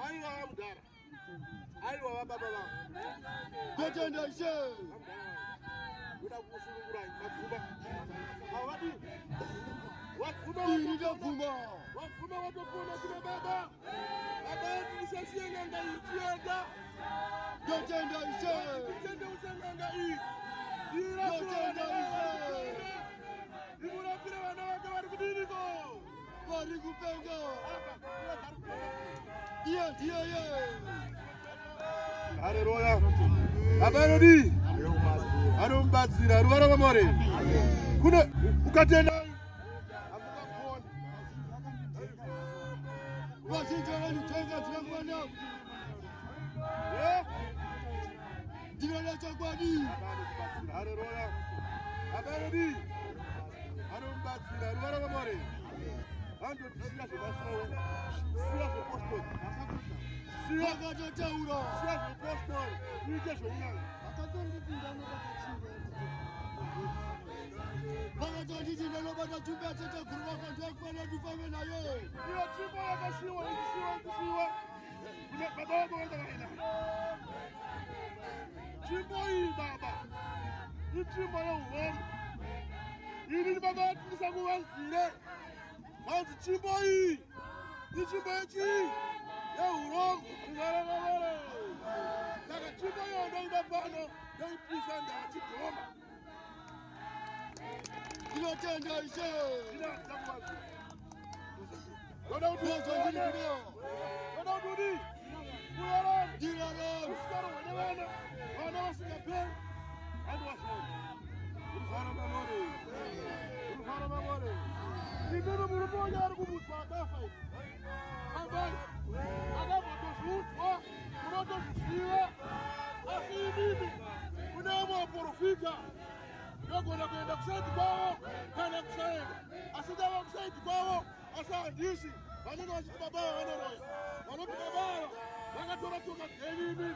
Aiwa mudara. Aiwa baba baba. Gotenda ishe. Uda kusulungura mafuba. Awadi. Wafuba Ndio Wafuba watokuna kuna baba. Baba tulisasie nganga ikienda. Gotenda ishe. Gotenda usanganga hii. Gotenda ishe. Ibura pira wana wake warikudiniko. Warikupenga. Ye. Haleluya. Abarodi. Arumbatsira rubara bamore. Kuna ukatenda. Washington alitenga tunakwenda. Jina chakwadi. Haleluya. Abarodi. Arumbatsira rubara bamore. Ando tishika sebasawo. Sia seposto. Sia Gatotauro. sia seposto. Nije shonga. Akazondipindano bakachinga. Bakatondi jina bakachumba tete kuruka kwa kwenda tufanye nayo. Ndio chimbo yakashiwa ikisiwa. Kuna baba wako wanda kaina. Chimbo hii baba. Hii chimbo ya uongo. Hii ni baba tulisakuwanzire. Manzi chimbo hii. Hii chimbo yechi. Ya uongo. Ngara. Saka chimbo hiyo ndio inapano. Ndio ipisa ndio chikoma. Gotenda ishe. Ina sababu. Goda udini. Kuyara. Dirara. Usikaro wenewana. Wana wasikape. Ando wasikape. Ulufara mamore. Nibebe mulumoja arikumuswa akafai. Ambai. Agamoto shutwa. Kunoto shishiwa. Asibibi. Kunamo porofita. Yoko na kwenda kusaidi kwao. Kana kusaidi. Asidawa kusaidi kwao. Asa ndishi. Waneno wachitu babaya wanoroya. Wanotu babaya. Wakatora toka kebibi.